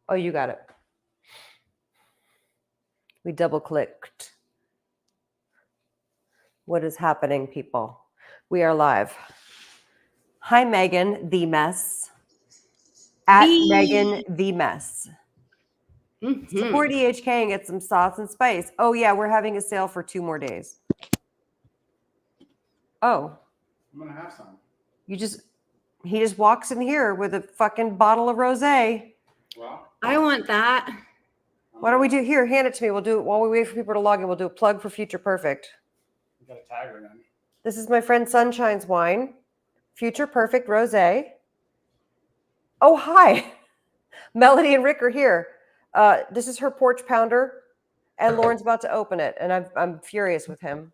Oh, you got it. We double clicked. What is happening, people? We are live. Hi, Megan, the mess. At Megan, the mess. Support EHK and get some sauce and spice. Oh, yeah, we're having a sale for 2 more days. Oh. I'm going to have some. He just walks in here with a fucking bottle of rosé. Well, I want that. Why don't we do here? Hand it to me. We'll do it while we wait for people to log in. We'll do a plug for Future Perfect. You got to tag her then. This is my friend Sunshine's wine, Future Perfect Rosé. Oh, hi. Melody and Rick are here. This is her porch pounder, and Lauren's about to open it, and I'm furious with him.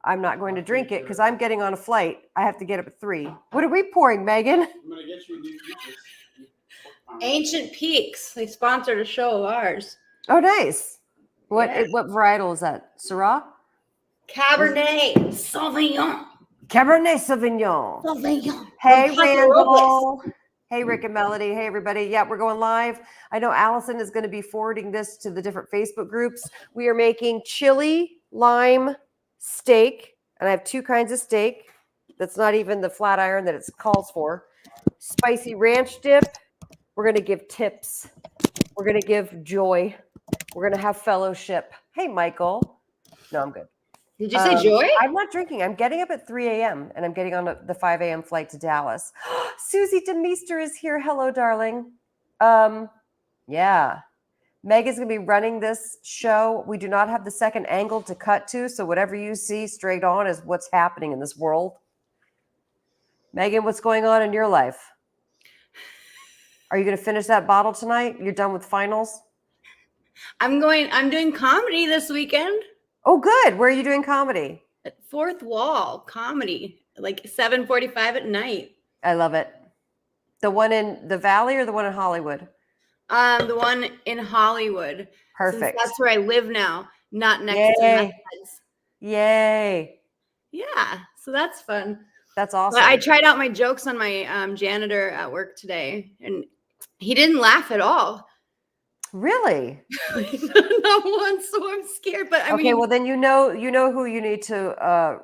I'm not going to drink it because I'm getting on a flight. I have to get up at 3. What are we pouring, Megan? I'm going to get you these peaches. Ancient Peaks. They sponsored a show of ours. Oh, nice. What varietal is that? Syrah? Cabernet Sauvignon. Cabernet Sauvignon. Hey, Randall. Hey, Rick and Melody. Hey, everybody. Yeah, we're going live. I know Allison is going to be forwarding this to the different Facebook groups. We are making chili lime steak, and I have 2 kinds of steak. That's not even the flat iron that it calls for. Spicy ranch dip. We're going to give tips. We're going to give joy. We're going to have fellowship. Hey, Michael. No, I'm good. Did you say joy? I'm not drinking. I'm getting up at 3 a.m. and I'm getting on the 5 a.m. flight to Dallas. Susie DeMeester is here. Hello, darling. Yeah. Meg is going to be running this show. We do not have the second angle to cut to, so whatever you see straight on is what's happening in this world. Megan, what's going on in your life? Are you going to finish that bottle tonight? You're done with finals? I'm doing comedy this weekend. Oh, good. Where are you doing comedy? At Fourth Wall Comedy, like 7:45 at night. I love it. The one in the Valley or the one in Hollywood? The one in Hollywood. Perfect. That's where I live now, not next to Method's. Yay. Yeah, so that's fun. That's awesome. But I tried out my jokes on my janitor at work today, and he didn't laugh at all. Really? Not once, so I'm scared. But I mean, well then you know who you need to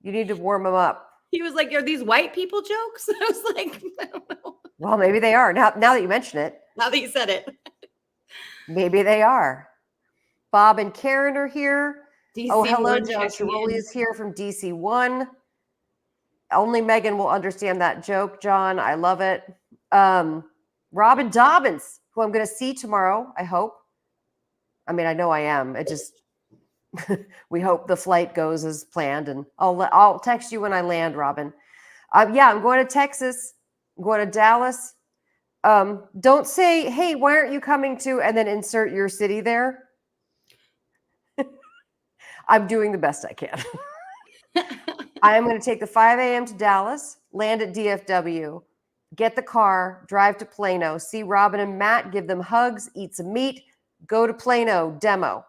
warm them up. He was like, "Are these white people jokes?" I was like, "I don't know." Well, maybe they are. Now that you mention it. Now that you said it. Maybe they are. Bob and Karen are here. DC hello, John Chiroli is here from DC1. Only Megan will understand that joke, John. I love it. Robin Dobbins, who I'm going to see tomorrow, I hope. I mean, I know I am. It just, we hope the flight goes as planned, and I'll text you when I land, Robin. Yeah, I'm going to Texas. I'm going to Dallas. Don't say, hey, why aren't you coming to, and then insert your city there. I'm doing the best I can. I am going to take the 5 a.m. to Dallas, land at DFW, get the car, drive to Plano, see Robin and Matt, give them hugs, eat some meat, go to Plano, demo.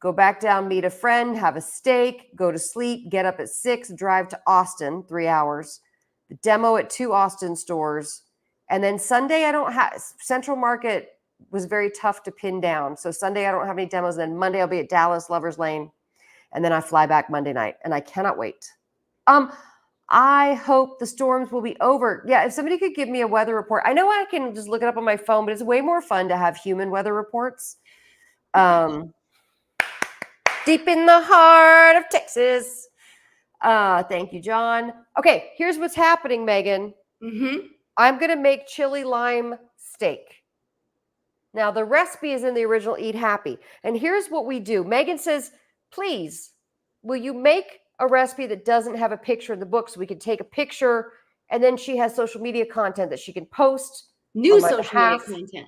Go back down, meet a friend, have a steak, go to sleep, get up at 6, drive to Austin, 3 hours, the demo at 2 Austin stores. And then Sunday, I don't have, Central Market was very tough to pin down. So Sunday, I don't have any demos. And then Monday, I'll be at Dallas, Lover's Lane. And then I fly back Monday night, and I cannot wait. I hope the storms will be over. Yeah, if somebody could give me a weather report. I know I can just look it up on my phone, but it's way more fun to have human weather reports. Deep in the heart of Texas. Thank you, John. Okay, here's what's happening, Megan. Mm-hmm. I'm going to make chili lime steak. Now, the recipe is in the original Eat Happy. And here's what we do. Megan says, please, will you make a recipe that doesn't have a picture in the book so we can take a picture, and then she has social media content that she can post. New social media content.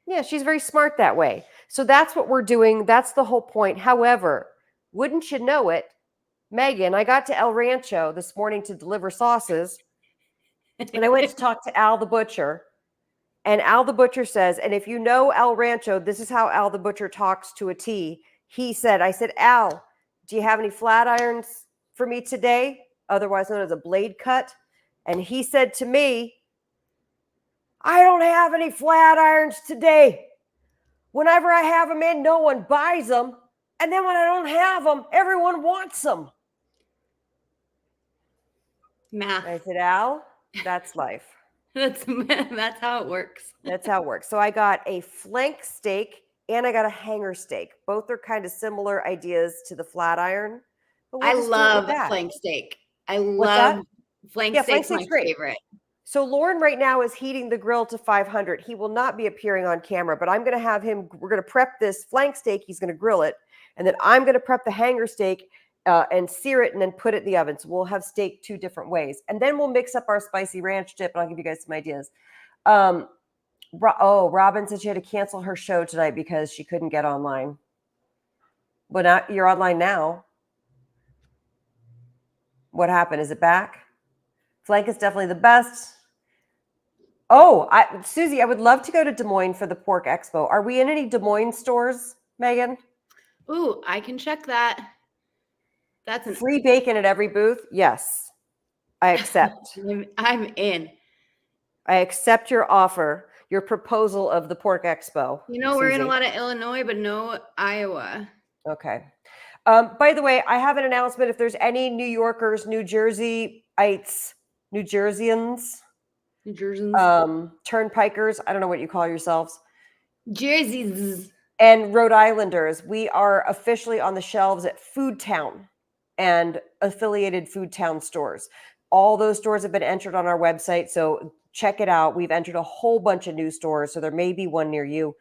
Yeah, she's very smart that way. So that's what we're doing. That's the whole point. However, wouldn't you know it, Megan, I got to El Rancho this morning to deliver sauces, and I went to talk to Al the Butcher, and Al the Butcher says, and if you know El Rancho, this is how Al the Butcher talks to a T. He said, I said, Al, do you have any flat irons for me today? Otherwise known as a blade cut. And he said to me, I don't have any flat irons today. Whenever I have them in, no one buys them. And then when I don't have them, everyone wants them. Math. I said, Al, that's life. That's how it works. That's how it works. So I got a flank steak and I got a hanger steak. Both are kind of similar ideas to the flat iron. But I just do it with love that. flank steak. I What's that? love flank Yeah, flank steak's my steak's great. favorite. So Lauren right now is heating the grill to 500. He will not be appearing on camera, but I'm going to have him. We're going to prep this flank steak. He's going to grill it. And then I'm going to prep the hanger steak and sear it and then put it in the oven. So we'll have steak 2 different ways. And then we'll mix up our spicy ranch dip and I'll give you guys some ideas. Robin said she had to cancel her show tonight because she couldn't get online. But now you're online now. What happened? Is it back? Flank is definitely the best. Oh, Susie, I would love to go to Des Moines for the Pork Expo. Are we in any Des Moines stores, Megan? Ooh, I can check that. That's an Free bacon at every booth? Yes, I accept. I'm in. I accept your offer, your proposal of the Pork Expo. You know, we're in a Susie. lot of Illinois, but no Iowa. Okay. By the way, I have an announcement. If there's any New Yorkers, New Jerseyans, New Jerseyans. Turnpikers, I don't know what you call yourselves, Jerseys. and Rhode Islanders, we are officially on the shelves at Food Town and affiliated Food Town stores. All those stores have been entered on our website, so check it out. We've entered a whole bunch of new stores, so there may be one near you.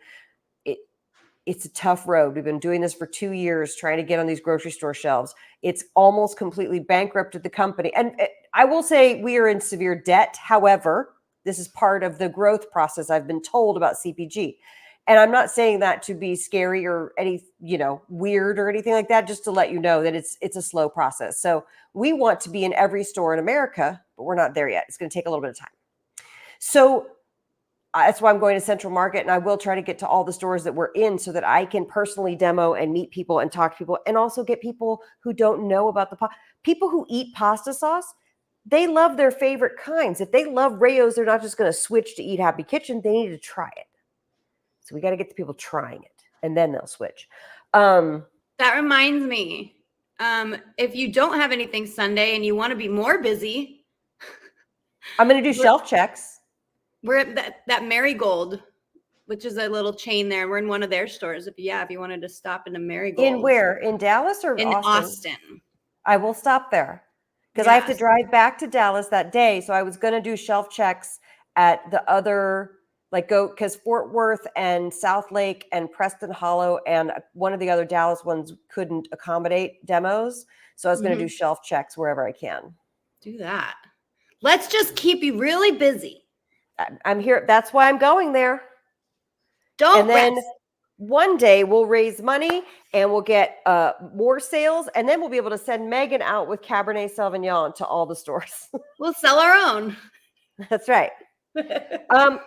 It's a tough road. We've been doing this for 2 years, trying to get on these grocery store shelves. It's almost completely bankrupted the company. And I will say we are in severe debt. However, this is part of the growth process I've been told about CPG. And I'm not saying that to be scary or any, weird or anything like that, just to let you know that it's a slow process. So we want to be in every store in America, but we're not there yet. It's going to take a little bit of time. So that's why I'm going to Central Market, and I will try to get to all the stores that we're in so that I can personally demo and meet people and talk to people and also get people who don't know about people who eat pasta sauce. They love their favorite kinds. If they love Rayo's, they're not just going to switch to eat Happy Kitchen. They need to try it. So we got to get the people trying it, and then they'll switch. That reminds me, if you don't have anything Sunday and you want to be more busy, I'm going to do shelf checks. We're at that Marigold, which is a little chain there. We're in one of their stores. If you wanted to stop in a Marigold. In where? In Dallas or in Austin? Austin? I will stop there because I have to drive back to Dallas that day. So I was going to do shelf checks at the other, because Fort Worth and South Lake and Preston Hollow and one of the other Dallas ones couldn't accommodate demos. So I was going to do shelf checks wherever I can. Do that. Let's just keep you really busy. I'm here. That's why I'm going there. Don't then rest. One day we'll raise money and we'll get more sales. And then we'll be able to send Megan out with Cabernet Sauvignon to all the stores. We'll sell our own. That's right. All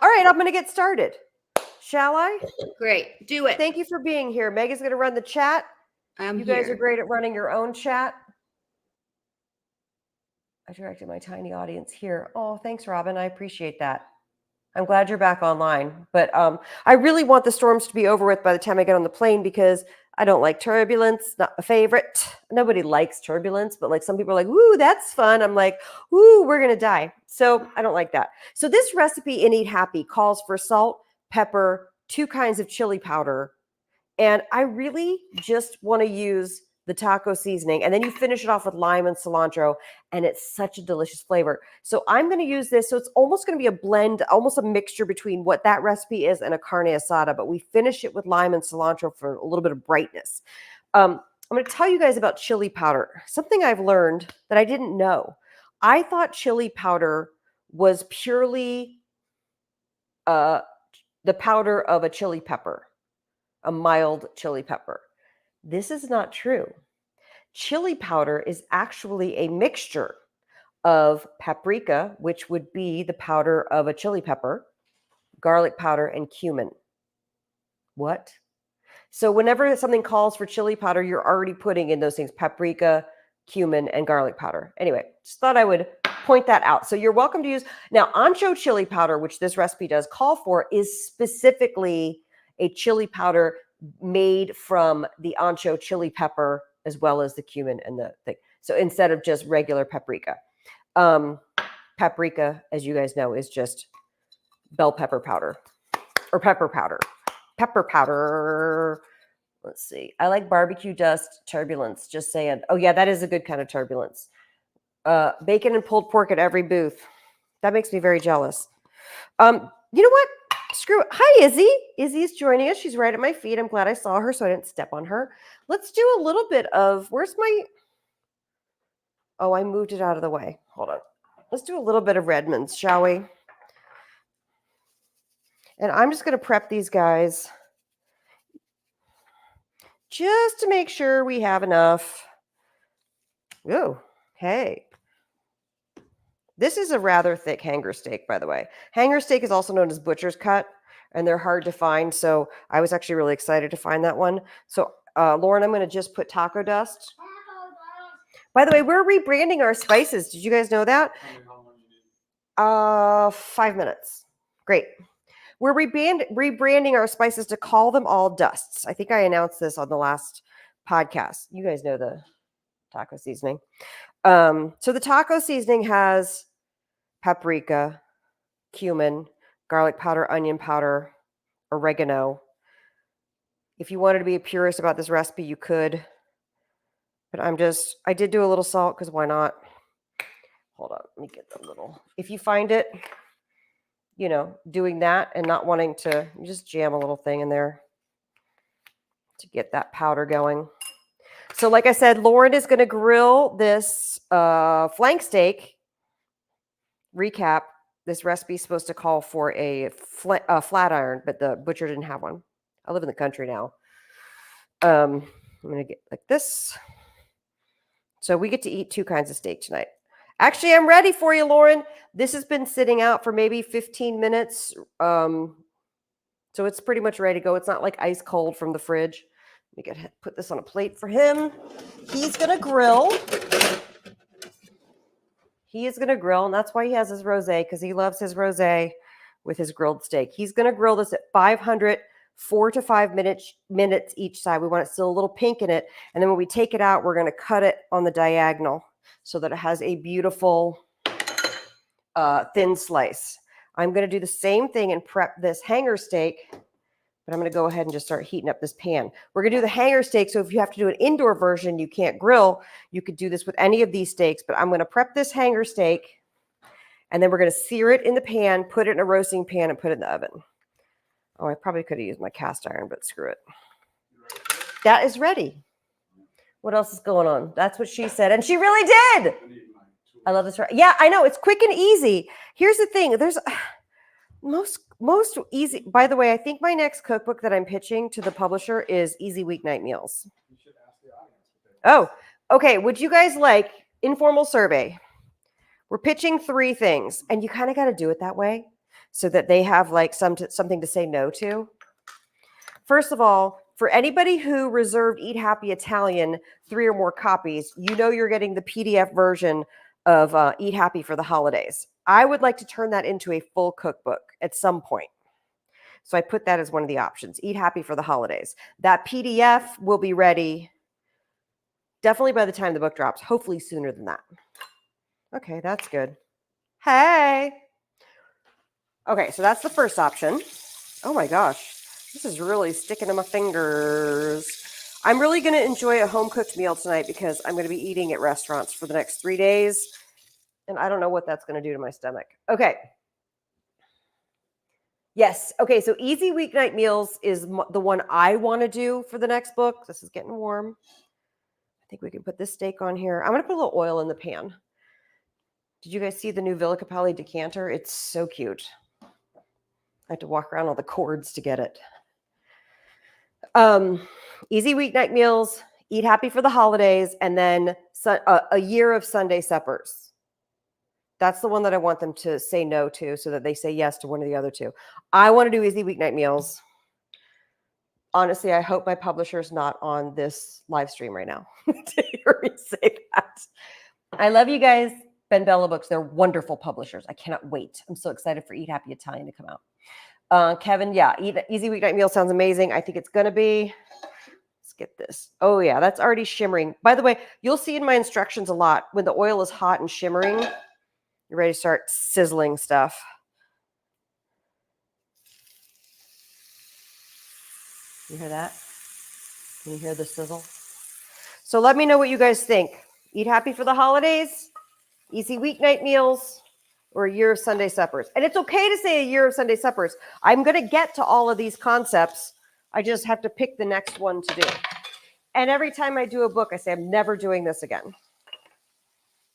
right. I'm going to get started. Shall I? Great. Do it. Thank you for being here. Megan's going to run the chat. You guys are great at running your own chat. I directed my tiny audience here. Oh, thanks, Robin. I appreciate that. I'm glad you're back online. But I really want the storms to be over with by the time I get on the plane because I don't like turbulence. Not my favorite. Nobody likes turbulence, but some people are like, "Ooh, that's fun." I'm like, "Ooh, we're going to die." So I don't like that. So this recipe in Eat Happy calls for salt, pepper, 2 kinds of chili powder. And I really just want to use the taco seasoning, and then you finish it off with lime and cilantro, and it's such a delicious flavor. So I'm going to use this. So it's almost going to be a blend, almost a mixture between what that recipe is and a carne asada, but we finish it with lime and cilantro for a little bit of brightness. I'm going to tell you guys about chili powder, something I've learned that I didn't know. I thought chili powder was purely the powder of a chili pepper, a mild chili pepper. This is not true. Chili powder is actually a mixture of paprika, which would be the powder of a chili pepper, garlic powder, and cumin. What? So whenever something calls for chili powder, you're already putting in those things: paprika, cumin, and garlic powder. Anyway, just thought I would point that out. So you're welcome to use. Now, ancho chili powder, which this recipe does call for, is specifically a chili powder made from the ancho chili pepper as well as the cumin and the thing. So instead of just regular paprika. Paprika, as you guys know, is just bell pepper powder or pepper powder. Pepper powder. Let's see. I like barbecue dust turbulence. Just saying. Oh, yeah, that is a good kind of turbulence. Bacon and pulled pork at every booth. That makes me very jealous. You know what? Screw it. Hi, Izzy. Izzy is joining us. She's right at my feet. I'm glad I saw her so I didn't step on her. Let's do a little bit of, where's my, oh, I moved it out of the way. Hold on. Let's do a little bit of Redmond's, shall we? And I'm just going to prep these guys just to make sure we have enough. Ooh, hey. This is a rather thick hanger steak, by the way. Hanger steak is also known as butcher's cut, and they're hard to find. So I was actually really excited to find that one. So, Lauren, I'm going to just put taco dust. By the way, we're rebranding our spices. Did you guys know that? How long you need? 5 minutes. Great. We're rebranding our spices to call them all dusts. I think I announced this on the last podcast. You guys know the taco seasoning. So the taco seasoning has paprika, cumin, garlic powder, onion powder, oregano. If you wanted to be a purist about this recipe, you could. But I did do a little salt because why not? Hold on, let me get the little. If you find it, you know, doing that and not wanting to, you just jam a little thing in there to get that powder going. So like I said, Lauren is going to grill this flank steak. Recap, this recipe is supposed to call for a flat iron, but the butcher didn't have one. I live in the country now. I'm going to get like this. So we get to eat 2 kinds of steak tonight. Actually, I'm ready for you, Lauren. This has been sitting out for maybe 15 minutes. So it's pretty much ready to go. It's not like ice cold from the fridge. Let me put this on a plate for him. He's going to grill. He is going to grill, and that's why he has his rosé, because he loves his rosé with his grilled steak. He's going to grill this at 500, 4 to 5 minutes each side. We want it still a little pink in it. And then when we take it out, we're going to cut it on the diagonal so that it has a beautiful thin slice. I'm going to do the same thing and prep this hanger steak, but I'm going to go ahead and just start heating up this pan. We're going to do the hanger steak, so if you have to do an indoor version, you can't grill. You could do this with any of these steaks, but I'm going to prep this hanger steak, and then we're going to sear it in the pan, put it in a roasting pan, and put it in the oven. Oh, I probably could have used my cast iron, but screw it. That is ready. What else is going on? That's what she said, and she really did. I love this. Yeah, I know. It's quick and easy. Here's the thing. There's most easy. By the way, I think my next cookbook that I'm pitching to the publisher is Easy Weeknight Meals. You should ask the audience. Oh, okay. Would you guys like informal survey? We're pitching 3 things, and you kind of got to do it that way so that they have like something to say no to. First of all, for anybody who reserved Eat Happy Italian 3 or more copies, you know you're getting the PDF version of Eat Happy for the holidays. I would like to turn that into a full cookbook at some point. So I put that as one of the options. Eat Happy for the holidays. That PDF will be ready definitely by the time the book drops, hopefully sooner than that. Okay, that's good. Hey. Okay, so that's the first option. Oh my gosh, this is really sticking to my fingers. I'm really going to enjoy a home-cooked meal tonight because I'm going to be eating at restaurants for the next 3 days. And I don't know what that's going to do to my stomach. Okay. Yes. Okay, so Easy Weeknight Meals is the one I want to do for the next book. This is getting warm. I think we can put this steak on here. I'm going to put a little oil in the pan. Did you guys see the new Villa Capelli decanter? It's so cute. I have to walk around all the cords to get it. Easy Weeknight Meals, Eat Happy for the holidays, and then a year of Sunday suppers. That's the one that I want them to say no to so that they say yes to one of the other 2. I want to do Easy Weeknight Meals. Honestly, I hope my publisher's not on this live stream right now to hear me say that. I love you guys. Ben Bella Books. They're wonderful publishers. I cannot wait. I'm so excited for Eat Happy Italian to come out. Kevin, yeah, Easy Weeknight Meal sounds amazing. I think it's going to be. Let's get this. Oh, yeah, that's already shimmering. By the way, you'll see in my instructions a lot when the oil is hot and shimmering, you're ready to start sizzling stuff. You hear that? Can you hear the sizzle? So let me know what you guys think. Eat Happy for the holidays, Easy Weeknight Meals, or a year of Sunday suppers. And it's okay to say a year of Sunday suppers. I'm going to get to all of these concepts. I just have to pick the next one to do. And every time I do a book, I say, I'm never doing this again.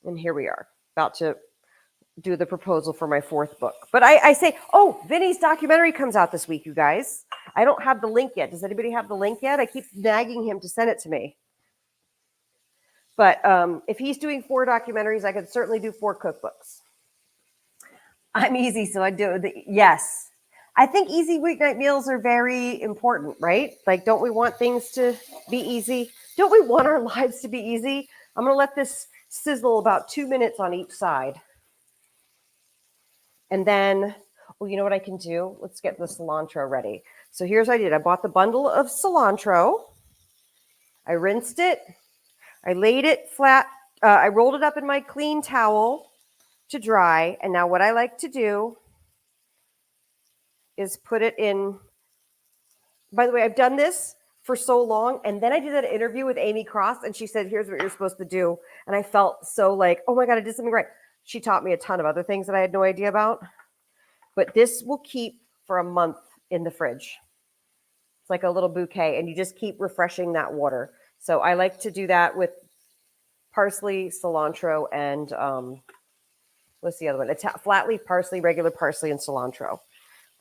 And here we are, about to do the proposal for my 4th book. But I say, oh, Vinny's documentary comes out this week, you guys. I don't have the link yet. Does anybody have the link yet? I keep nagging him to send it to me. But if he's doing 4 documentaries, I could certainly do 4 cookbooks. I'm easy, so I do. Yes. I think easy weeknight meals are very important, right? Like, don't we want things to be easy? Don't we want our lives to be easy? I'm going to let this sizzle about 2 minutes on each side. And then, well, you know what I can do? Let's get the cilantro ready. So here's what I did. I bought the bundle of cilantro. I rinsed it. I laid it flat. I rolled it up in my clean towel to dry. And now what I like to do is put it in. By the way, I've done this for so long. And then I did that interview with Amy Cross, and she said, here's what you're supposed to do. And I felt so like, oh my God, I did something right. She taught me a ton of other things that I had no idea about. But this will keep for a month in the fridge. It's like a little bouquet, and you just keep refreshing that water. So I like to do that with parsley, cilantro, and what's the other one? Flat leaf parsley, regular parsley, and cilantro.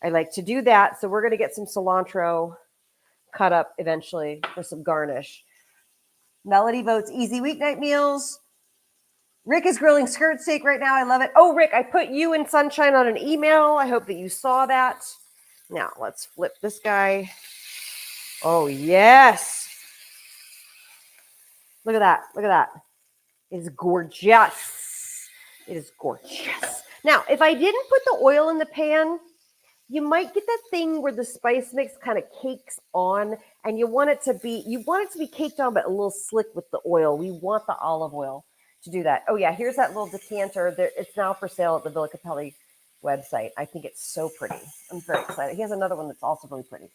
I like to do that. So we're going to get some cilantro cut up eventually for some garnish. Melody votes easy weeknight meals. Rick is grilling skirt steak right now. I love it. Oh, Rick, I put you and Sunshine on an email. I hope that you saw that. Now let's flip this guy. Oh, yes. Look at that. Look at that. It is gorgeous. It is gorgeous. Now, if I didn't put the oil in the pan, you might get that thing where the spice mix kind of cakes on, and you want it to be caked on, but a little slick with the oil. We want the olive oil to do that. Oh yeah, here's that little decanter. It's now for sale at the Villa Capelli website. I think it's so pretty. I'm very excited. He has another one that's also really pretty.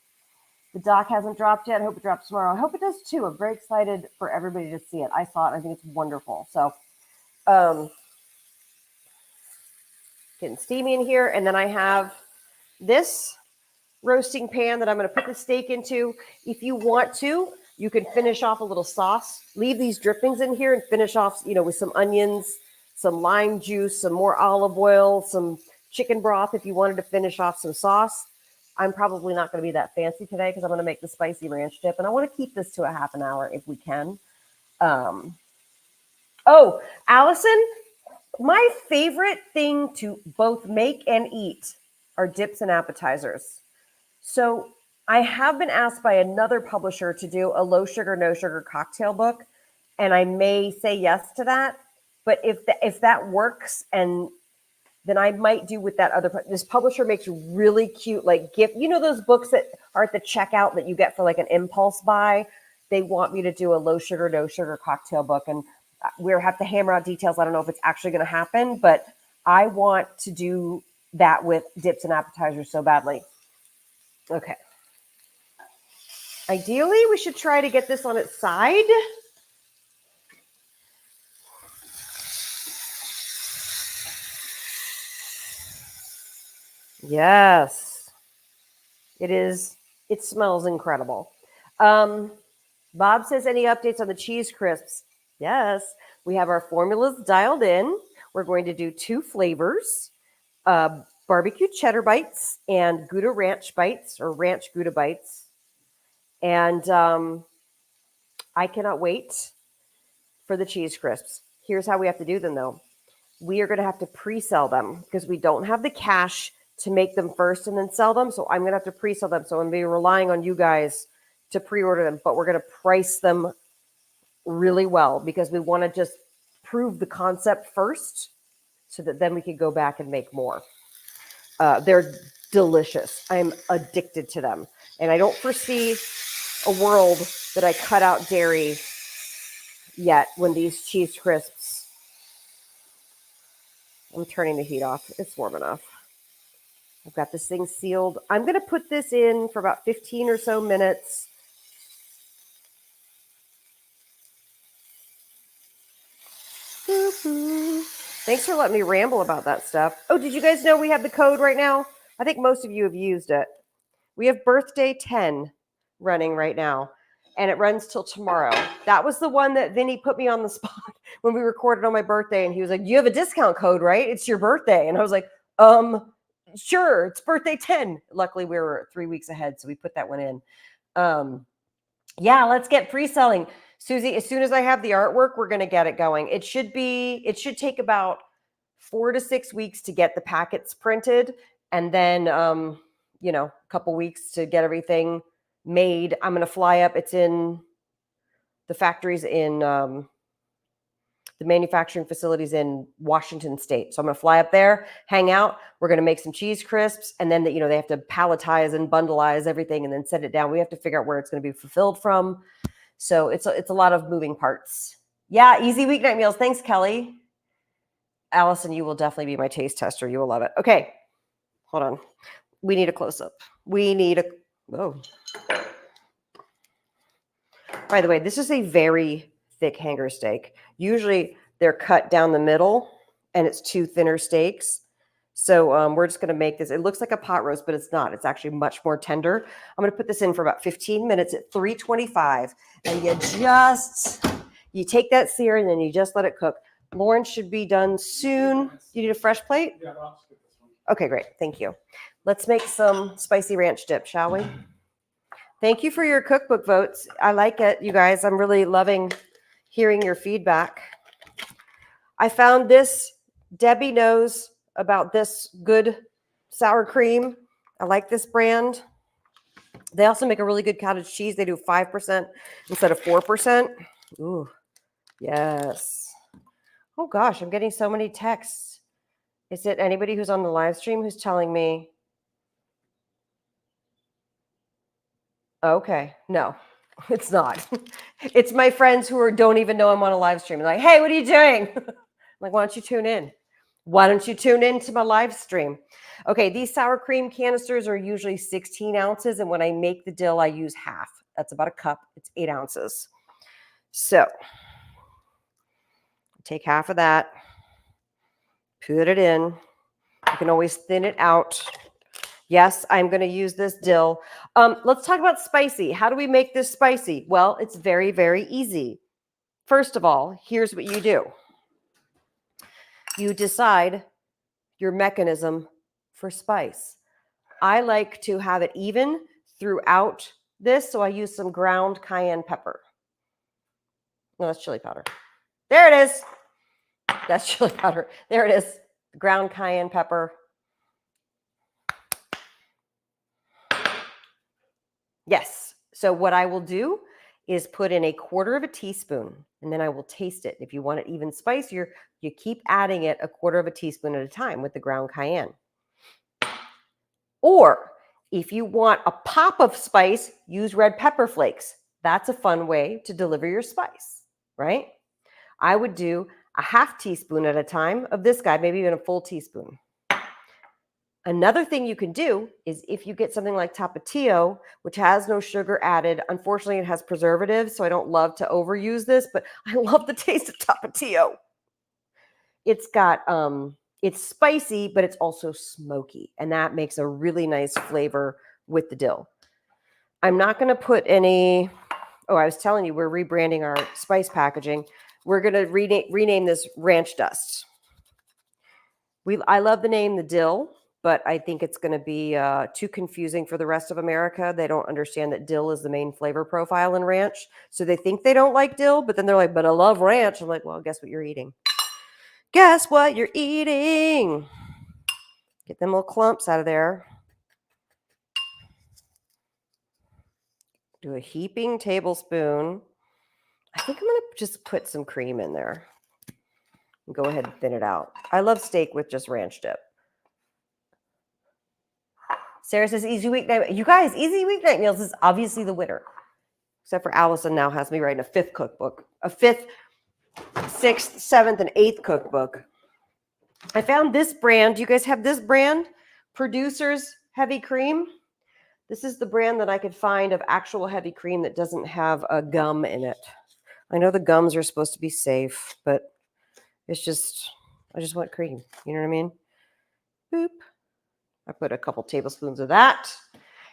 The doc hasn't dropped yet. I hope it drops tomorrow. I hope it does too. I'm very excited for everybody to see it. I saw it. I think it's wonderful. So, getting steamy in here. And then I have this roasting pan that I'm going to put the steak into. If you want to, you can finish off a little sauce. Leave these drippings in here and finish off, with some onions, some lime juice, some more olive oil, some chicken broth if you wanted to finish off some sauce. I'm probably not going to be that fancy today because I'm going to make the spicy ranch dip, and I want to keep this to a half an hour if we can. Oh, Allison, my favorite thing to both make and eat are dips and appetizers. So I have been asked by another publisher to do a low sugar, no sugar cocktail book, and I may say yes to that. But if that works, and then I might do with that other. This publisher makes really cute, like gift. Those books that are at the checkout that you get for like an impulse buy. They want me to do a low sugar, no sugar cocktail book, and we'll have to hammer out details. I don't know if it's actually going to happen, but I want to do that with dips and appetizers so badly. Okay. Ideally, we should try to get this on its side. Yes, it is. It smells incredible. Bob says, any updates on the cheese crisps? Yes, we have our formulas dialed in. We're going to do 2 flavors, barbecue cheddar bites and Gouda ranch bites, or ranch Gouda bites. And I cannot wait for the cheese crisps. Here's how we have to do them, though. We are going to have to pre-sell them because we don't have the cash to make them first and then sell them. So I'm going to have to pre-sell them. So I'm going to be relying on you guys to pre-order them, but we're going to price them really well because we want to just prove the concept first so that then we could go back and make more. They're delicious. I'm addicted to them. And I don't foresee a world that I cut out dairy yet when these cheese crisps. I'm turning the heat off. It's warm enough. I've got this thing sealed. I'm going to put this in for about 15 or so minutes. Thanks for letting me ramble about that stuff. Oh, did you guys know we have the code right now? I think most of you have used it. We have birthday 10 running right now, and it runs till tomorrow. That was the one that Vinny put me on the spot when we recorded on my birthday, and he was like, you have a discount code, right? It's your birthday. And I was like, sure, it's birthday 10. Luckily, we were 3 weeks ahead, so we put that one in. Yeah, let's get pre-selling. Susie, as soon as I have the artwork, we're going to get it going. It should take about 4 to 6 weeks to get the packets printed, and then a couple weeks to get everything made. I'm going to fly up. It's in the factories in the manufacturing facilities in Washington State. So I'm going to fly up there, hang out. We're going to make some cheese crisps, and then they have to palletize and bundleize everything and then send it down. We have to figure out where it's going to be fulfilled from. So it's a lot of moving parts. Yeah, easy weeknight meals. Thanks, Kelly. Allison, you will definitely be my taste tester. You will love it. Okay, hold on. We need a close-up. Whoa. By the way, this is a very thick hanger steak. Usually they're cut down the middle and it's 2 thinner steaks. So we're just going to make this. It looks like a pot roast, but it's not. It's actually much more tender. I'm going to put this in for about 15 minutes at 325. And you take that sear and then you just let it cook. Lauren should be done soon. You need a fresh plate? Yeah, I'll just get this one. Okay, great. Thank you. Let's make some spicy ranch dip, shall we? Thank you for your cookbook votes. I like it, you guys. I'm really loving hearing your feedback. I found this. Debbie knows about this good sour cream. I like this brand. They also make a really good cottage cheese. They do 5% instead of 4%. Ooh, yes. Oh gosh, I'm getting so many texts. Is it anybody who's on the live stream who's telling me? Okay, no, it's not. It's my friends who don't even know I'm on a live stream. They're like, hey, what are you doing? I'm like, why don't you tune in? Why don't you tune in to my live stream? Okay, these sour cream canisters are usually 16 ounces. And when I make the dill, I use half. That's about a cup. It's 8 ounces. So take half of that, put it in. You can always thin it out. Yes, I'm going to use this dill. Let's talk about spicy. How do we make this spicy? Well, it's very, very easy. First of all, here's what you do. You decide your mechanism for spice. I like to have it even throughout this, so I use some ground cayenne pepper. No, that's chili powder. There it is. That's chili powder. There it is. Ground cayenne pepper. Yes. So what I will do is put in 1/4 teaspoon, and then I will taste it. If you want it even spicier, you keep adding it 1/4 teaspoon at a time with the ground cayenne. Or if you want a pop of spice, use red pepper flakes. That's a fun way to deliver your spice, right? I would do a 1/2 teaspoon at a time of this guy, maybe even a full teaspoon. Another thing you can do is if you get something like Tapatio, which has no sugar added, unfortunately it has preservatives, so I don't love to overuse this, but I love the taste of Tapatio. It's got, it's spicy, but it's also smoky, and that makes a really nice flavor with the dill. I'm not going to put any, I was telling you, we're rebranding our spice packaging. We're going to rename this Ranch Dust. I love the name, the dill, but I think it's going to be too confusing for the rest of America. They don't understand that dill is the main flavor profile in ranch. So they think they don't like dill, but then they're like, but I love ranch. I'm like, well, guess what you're eating? Guess what you're eating? Get them little clumps out of there. Do a heaping tablespoon. I think I'm going to just put some cream in there. And go ahead and thin it out. I love steak with just ranch dip. Sarah says easy weeknight. You guys, easy weeknight meals is obviously the winner. Except for Allison now has me writing a 5th cookbook. A 5th, 6th, 7th, and 8th cookbook. I found this brand. Do you guys have this brand? Producers Heavy Cream. This is the brand that I could find of actual heavy cream that doesn't have a gum in it. I know the gums are supposed to be safe, but it's just, I just want cream. You know what I mean? Boop. I put a couple tablespoons of that.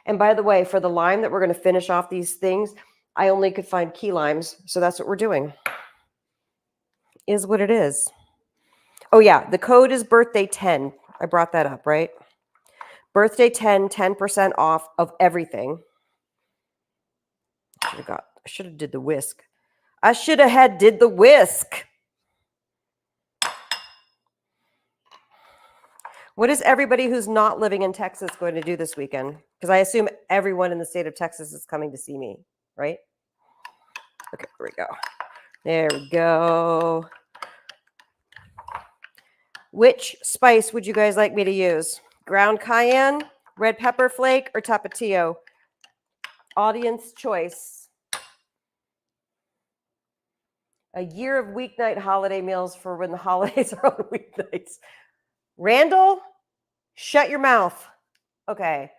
And by the way, for the lime that we're going to finish off these things, I only could find key limes. So that's what we're doing. Is what it is. Oh yeah, the code is birthday 10. I brought that up, right? Birthday 10, 10% off of everything. I should have did the whisk. I should have did the whisk. What is everybody who's not living in Texas going to do this weekend? Because I assume everyone in the state of Texas is coming to see me, right? Okay, here we go. There we go. Which spice would you guys like me to use? Ground cayenne, red pepper flake, or tapatio? Audience choice. A year of weeknight holiday meals for when the holidays are on weeknights. Randall, shut your mouth. Okay.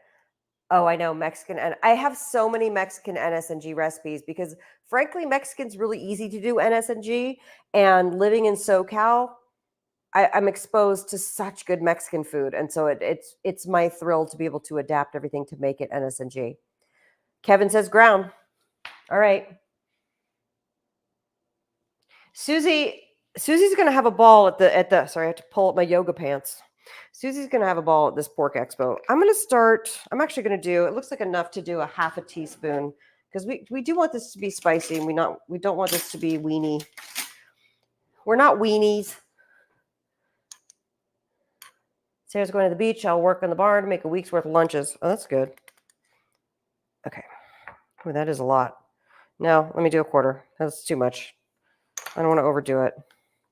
Oh, I know, Mexican. And I have so many Mexican NSNG recipes because, frankly, Mexican's really easy to do NSNG. And living in SoCal, I'm exposed to such good Mexican food. And so it's my thrill to be able to adapt everything to make it NSNG. Kevin says ground. All right. Susie's going to have a ball at the, sorry, I have to pull up my yoga pants. Susie's going to have a ball at this pork expo. I'm actually going to do, it looks like enough to do a half a teaspoon because we do want this to be spicy and we don't want this to be weenie. We're not weenies. Sarah's going to the beach. I'll work on the barn to make a week's worth of lunches. Oh, that's good. Okay. Well, that is a lot. No, let me do a quarter. That's too much. I don't want to overdo it.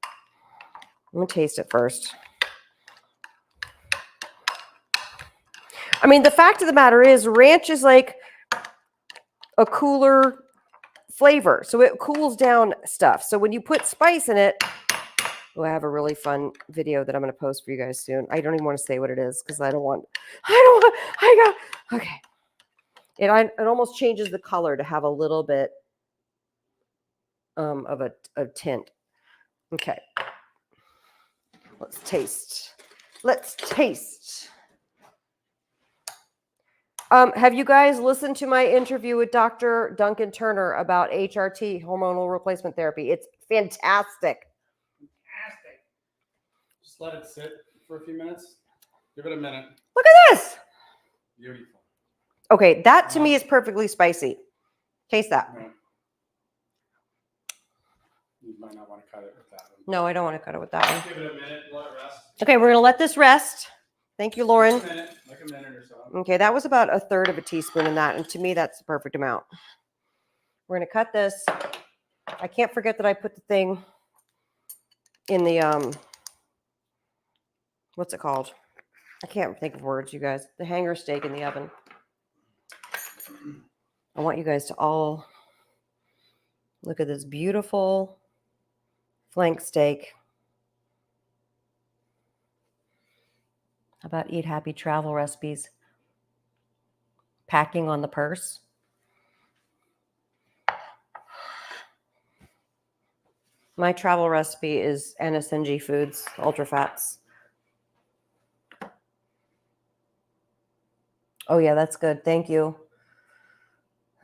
I'm going to taste it first. I mean, the fact of the matter is ranch is like a cooler flavor. So it cools down stuff. So when you put spice in it, oh, I have a really fun video that I'm going to post for you guys soon. I don't even want to say what it is because okay. It almost changes the color to have a little bit of a tint. Okay. Let's taste. Have you guys listened to my interview with Dr. Duncan Turner about HRT, hormonal replacement therapy? It's fantastic. Just let it sit for a few minutes. Give it a minute. Look at this. Beautiful. Okay, that to me is perfectly spicy. Taste that. No. You might not want to cut it with that one. No, I don't want to cut it with that one. Give it a minute. Let it rest. Okay, we're going to let this rest. Thank you, Lauren. Like a minute or so. Okay, that was about a third of a teaspoon in that. And to me, that's the perfect amount. We're going to cut this. I can't forget that I put the thing in the, what's it called? I can't think of words, you guys. The hanger steak in the oven. I want you guys to all look at this beautiful flank steak. How about eat happy travel recipes? Packing on the purse. My travel recipe is NSNG Foods, Ultra Fats. Oh yeah, that's good. Thank you.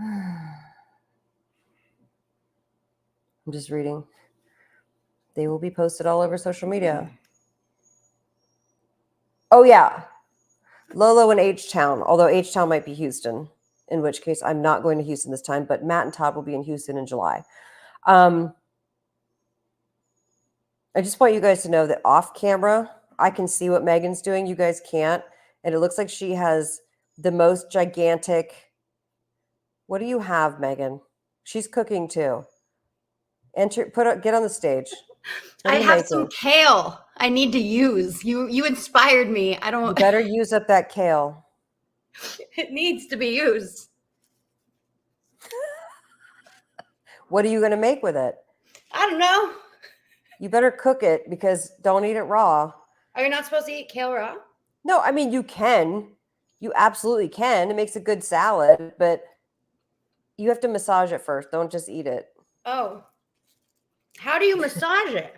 I'm just reading. They will be posted all over social media. Oh yeah. Lolo in H-Town, although H-Town might be Houston, in which case I'm not going to Houston this time, but Matt and Todd will be in Houston in July. I just want you guys to know that off camera, I can see what Megan's doing. You guys can't. And it looks like she has the most gigantic. What do you have, Megan? She's cooking too. Get on the stage. What I are you have some making? kale I need to use. You inspired me. I You don't. better use up that kale. It needs to be used. What are you going to make with it? I don't know. You better cook it because don't eat it raw. Are you not supposed to eat kale raw? No, I mean, you can. You absolutely can. It makes a good salad, but you have to massage it first. Don't just eat it. Oh. How do you massage it?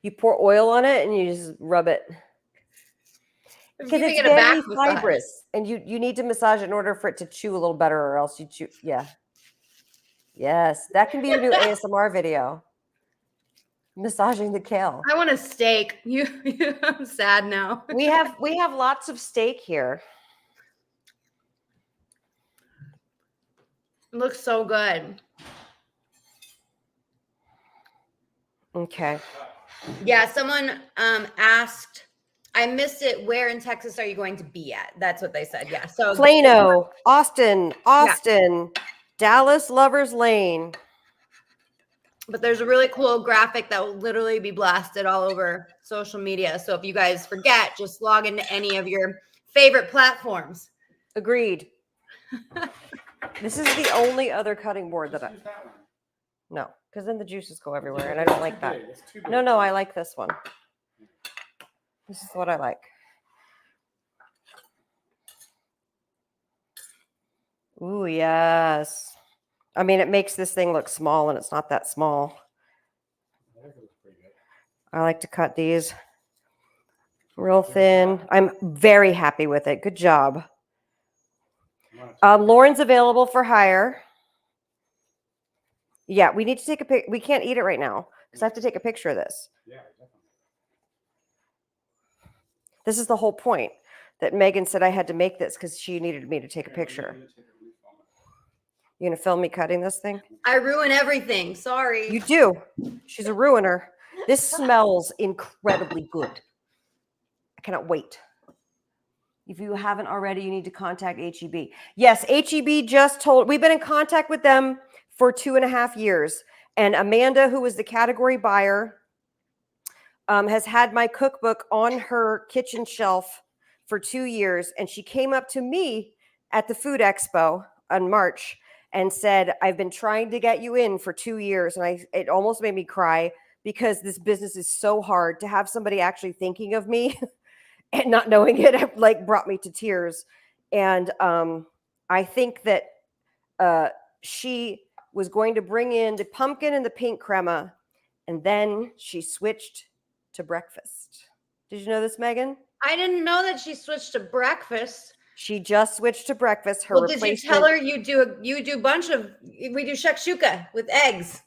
You pour oil on it and you just rub it. I'm Because giving it's it a back very massage. fibrous and you need to massage it in order for it to chew a little better or else you chew. Yeah. Yes. That can be your new ASMR video. Massaging the kale. I want a steak. I'm sad now. We have lots of steak here. It looks so good. Okay. Yeah, someone asked, I missed it. Where in Texas are you going to be at? That's what they said. Yeah. So Plano, Austin, Dallas, Lovers Lane. but there's a really cool graphic that will literally be blasted all over social media. So if you guys forget, just log into any of your favorite platforms. Agreed. This is the only other cutting board that I Use that one. no, because then the juices go everywhere, and I don't like Too that. big. It's too big. No, I like this one. This is what I like. Ooh, yes. I mean, it makes this thing look small, and it's not that small. I think it looks pretty good. I like to cut these real thin. I'm very happy with it. Good job. Lauren's available for hire. Yeah, we need to take a pic. We can't eat it right now because I have to take a picture of this. Yeah, definitely. This is the whole point that Megan said I had to make this because she needed me to take a picture. You gonna film me cutting this thing? I ruin everything. Sorry. You do. She's a ruiner. This smells incredibly good. I cannot wait. If you haven't already, you need to contact HEB. Yes, HEB just told, we've been in contact with them for 2.5 years. And Amanda, who was the category buyer, has had my cookbook on her kitchen shelf for 2 years. And she came up to me at the Food Expo in March and said, I've been trying to get you in for 2 years. And it almost made me cry because this business is so hard to have somebody actually thinking of me and not knowing it, like brought me to tears. And I think that she was going to bring in the pumpkin and the pink crema, and then she switched to breakfast. Did you know this, Megan? I didn't know that she switched to breakfast. She just switched to breakfast. Her Well, replacement. did you tell her you do a bunch of, we do shakshuka with eggs?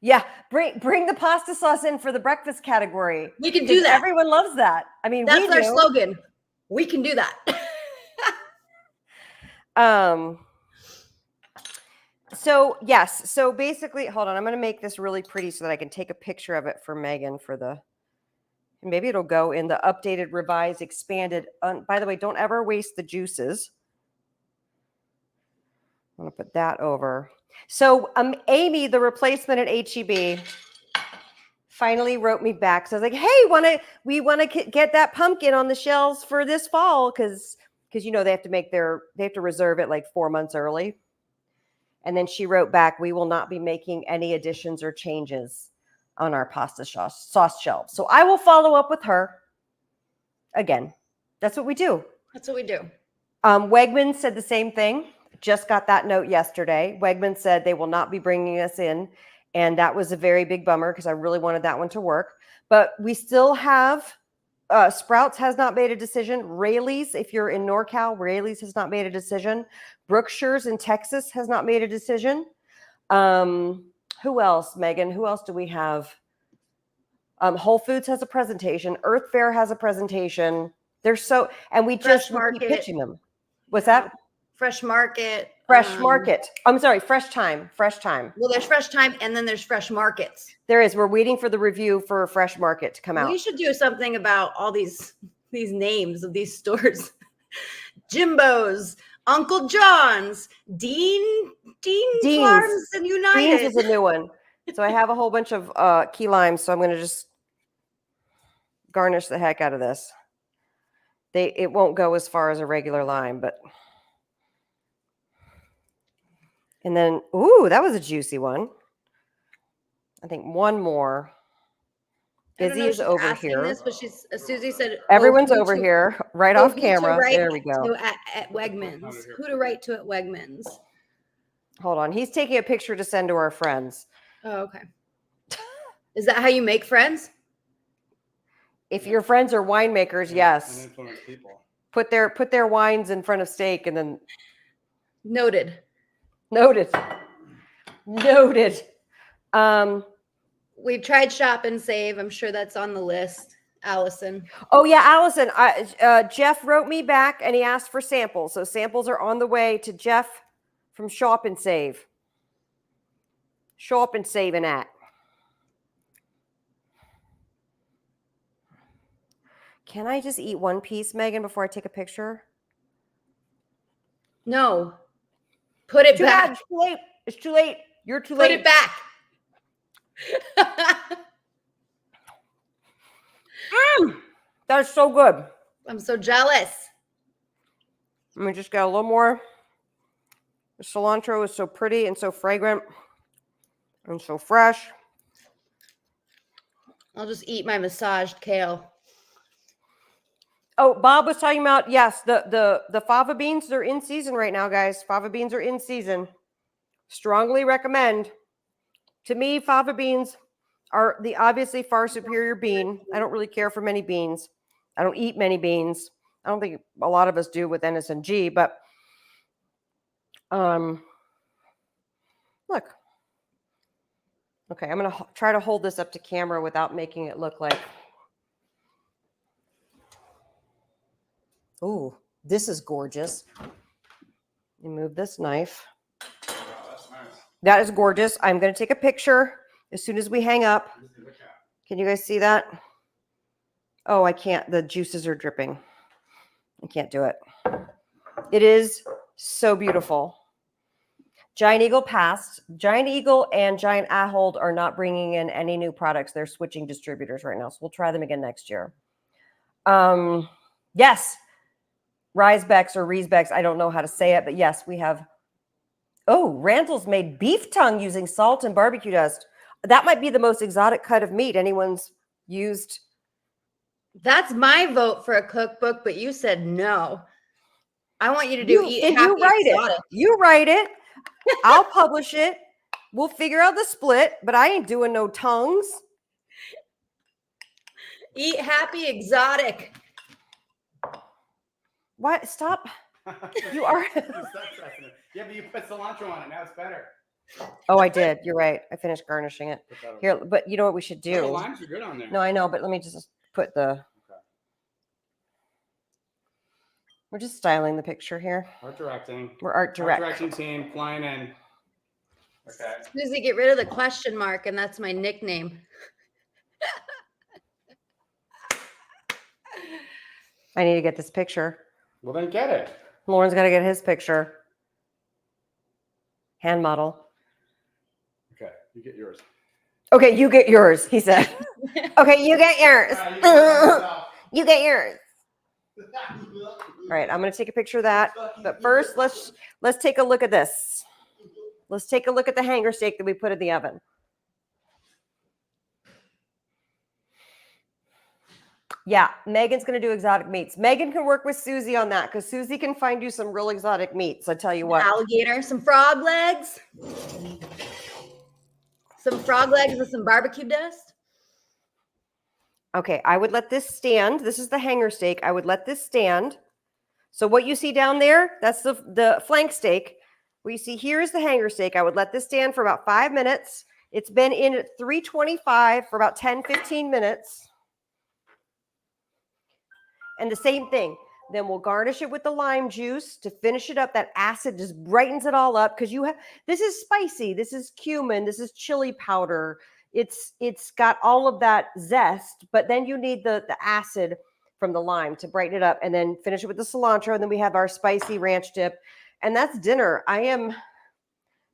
Yeah, bring the pasta sauce in for the breakfast category. We can do that. Everyone loves that. I mean, that's our do. slogan. We can do that. So yes, so basically, hold on, I'm going to make this really pretty so that I can take a picture of it for Megan for the, maybe it'll go in the updated, revised, expanded. By the way, don't ever waste the juices. I'm going to put that over. So Amy, the replacement at HEB, finally wrote me back. So I was like, hey, we want to get that pumpkin on the shelves for this fall because you know they have to reserve it like 4 months early. And then she wrote back, we will not be making any additions or changes on our pasta sauce shelves. So I will follow up with her again. That's what we do. That's what we do. Wegmans said the same thing. Just got that note yesterday. Wegmans said they will not be bringing us in. And that was a very big bummer because I really wanted that one to work. But we still have, Sprouts has not made a decision. Rayleigh's, if you're in NorCal, Rayleigh's has not made a decision. Brookshire's in Texas has not made a decision. Who else, Megan? Who else do we have? Whole Foods has a presentation. Earth Fare has a presentation. And we just keep pitching them. What's that? Fresh Market. Fresh Market. I'm sorry, Fresh Time. Fresh Time. Well, there's Fresh Time and then there's Fresh Markets. There is. We're waiting for the review for Fresh Market to come out. We should do something about all these names of these stores. Jimbo's, Uncle John's, Dean's Farms and United. Dean's is a new one. So I have a whole bunch of key limes, so I'm going to just garnish the heck out of this. It won't go as far as a regular lime, but. And then, ooh, that was a juicy one. I think one more. I don't Izzy know if is she's over asking here. this, but Susie said, Everyone's who over to- here, right oh, off who to camera. write There we go. to at Wegmans. Who to write to at Wegmans? Hold on. He's taking a picture to send to our friends. Oh, okay. Is that how you make friends? If your friends are winemakers, And yes. influence people. Put their wines in front of steak and then Noted. noted. Noted. We tried Shop and Save. I'm sure that's on the list. Allison. Oh yeah, Allison. Jeff wrote me back and he asked for samples. So samples are on the way to Jeff from Shop and Save. Shop and Save and at. Can I just eat one piece, Megan, before I take a picture? No. Put it Too back. bad. It's too late. It's too late. You're too Put late. it back. That's so good. I'm so jealous. Let me just get a little more. The cilantro is so pretty and so fragrant and so fresh. I'll just eat my massaged kale. Oh, Bob was talking about, yes, the fava beans, they're in season right now, guys. Fava beans are in season. Strongly recommend. To me, fava beans are the obviously far superior bean. I don't really care for many beans. I don't eat many beans. I don't think a lot of us do with NSNG, but look. Okay, I'm going to try to hold this up to camera without making it look like. Ooh, this is gorgeous. You move this knife. Wow, that's nice. That is gorgeous. I'm going to take a picture as soon as we hang up. Can you guys see that? Oh, I can't. The juices are dripping. I can't do it. It is so beautiful. Giant Eagle passed. Giant Eagle and Giant Ahold are not bringing in any new products. They're switching distributors right now. So we'll try them again next year. Yes. Riesbecks or Riesbecks. I don't know how to say it, but yes, we have. Oh, Randall's made beef tongue using salt and barbecue dust. That might be the most exotic cut of meat anyone's used. That's my vote for a cookbook, but you said no. I want you to do eat Then happy you write exotic. it. You write it. I'll publish it. We'll figure out the split, but I ain't doing no tongues. Eat happy exotic. What? Stop. You are. Yeah, but you put cilantro on it. Now it's better. Oh, I did. You're right. I finished garnishing it. Put that over Here, but you know what we should there. The do? limes are good on there. No, I know, but let me just put the. Okay. We're just styling the picture here. Art directing. We're art Art direct. directing team flying in. Okay. Susie, get rid of the question mark, and that's my nickname. I need to get this picture. Well, then get it. Lauren's got to get his picture. Hand model. Okay, you get yours. Okay, you get yours, he said. Okay, you get yours. You get yours. All right, I'm going to take a picture of that. But first, let's take a look at this. Let's take a look at the hanger steak that we put in the oven. Yeah, Megan's going to do exotic meats. Megan can work with Susie on that because Susie can find you some real exotic meats. I tell you what. Alligator, some frog legs. Some frog legs with some barbecue dust. Okay, I would let this stand. This is the hanger steak. I would let this stand. So what you see down there, that's the flank steak. What you see here is the hanger steak. I would let this stand for about 5 minutes. It's been in at 325 for about 10, 15 minutes. And the same thing. Then we'll garnish it with the lime juice to finish it up. That acid just brightens it all up because this is spicy. This is cumin. This is chili powder. It's got all of that zest, but then you need the acid from the lime to brighten it up and then finish it with the cilantro. And then we have our spicy ranch dip. And that's dinner. I am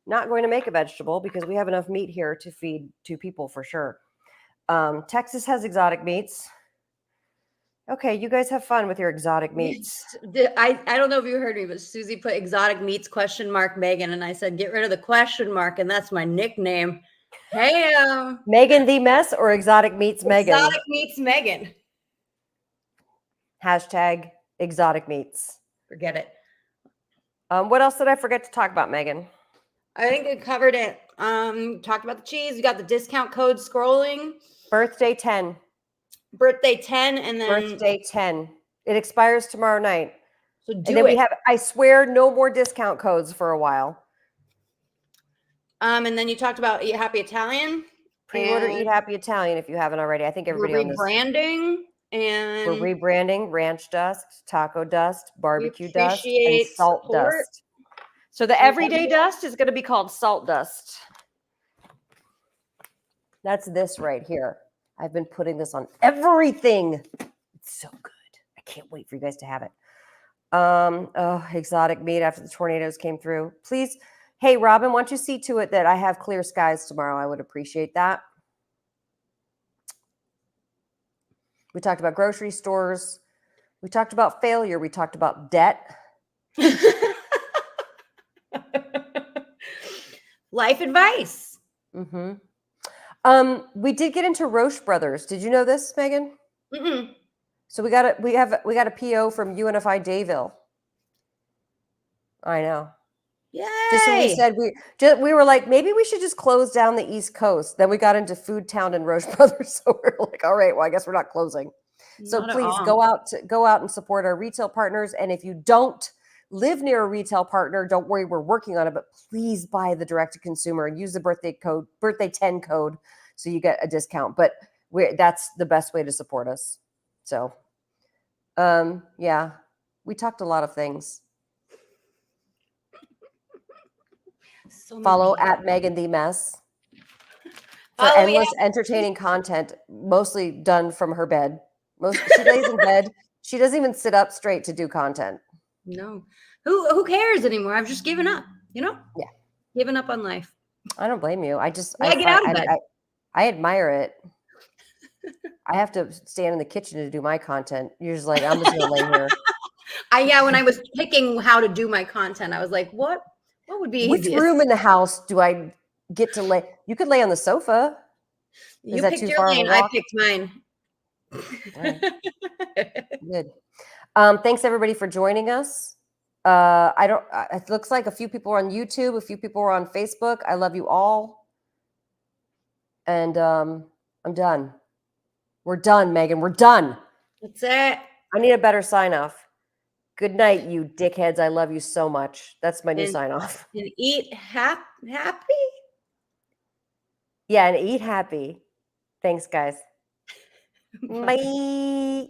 Not going to make a vegetable because we have enough meat here to feed 2 people for sure. Texas has exotic meats. Okay, you guys have fun with your exotic meats. I don't know if you heard me, but Susie put exotic meats ? Megan, and I said get rid of the question mark, and that's my nickname. Hey, Megan the mess or exotic meats Megan? exotic meats Megan. Hashtag exotic meats. Forget it. What else did I forget to talk about, Megan? I think we covered it. Talked about the cheese. We got the discount code scrolling. Birthday 10. Birthday 10, and then Birthday 10. It expires tomorrow night. so And do then it. we have, I swear, no more discount codes for a while. And then you talked about Eat Happy Italian. Pre-order and Eat Happy Italian if you haven't already. I think we're everybody on this. rebranding, and We're rebranding ranch dust, taco dust, barbecue dust, and appreciate salt support. dust. So the everyday dust is going to be called salt dust. That's this right here. I've been putting this on everything. It's so good. I can't wait for you guys to have it. Oh, exotic meat after the tornadoes came through. Please, hey, Robin, why don't you see to it that I have clear skies tomorrow? I would appreciate that. We talked about grocery stores. We talked about failure. We talked about debt. Life advice. Mm-hmm. We did get into Roche Brothers. Did you know this, Megan? Mm-mm. So we got a PO from UNFI Dayville. I know. Yay! Just when we said we were like, maybe we should just close down the East Coast. Then we got into Food Town and Roche Brothers. So we're like, all right, well, I guess we're not closing. So Not at please all. go out and support our retail partners. And if you don't live near a retail partner, don't worry, we're working on it. But please buy the direct to consumer and use the birthday 10 code, so you get a discount. But that's the best way to support us. So, yeah, we talked a lot of things. So Follow many. at Megan the Mess for Follow me endless entertaining content, mostly done from her bed. She lays in bed. She doesn't even sit up straight to do content. No. Who cares anymore? I've just given up, Yeah. Given up on life. I don't blame you. I Get out of bed. I admire it. I have to stand in the kitchen to do my content. You're just like, I'm just gonna lay here. When I was picking how to do my content, I was like, what would be Which easiest? room in the house do I get to lay? You could lay on the sofa. You that picked too your far of a lane, I walk? picked mine. Good. Thanks everybody for joining us. It looks like a few people are on YouTube, a few people are on Facebook. I love you all. And I'm done. We're done, Megan. We're done. That's it. I need a better sign off. Good night, you dickheads. I love you so much. That's my new sign off. And eat happy. Yeah, and eat happy. Thanks, guys. Bye.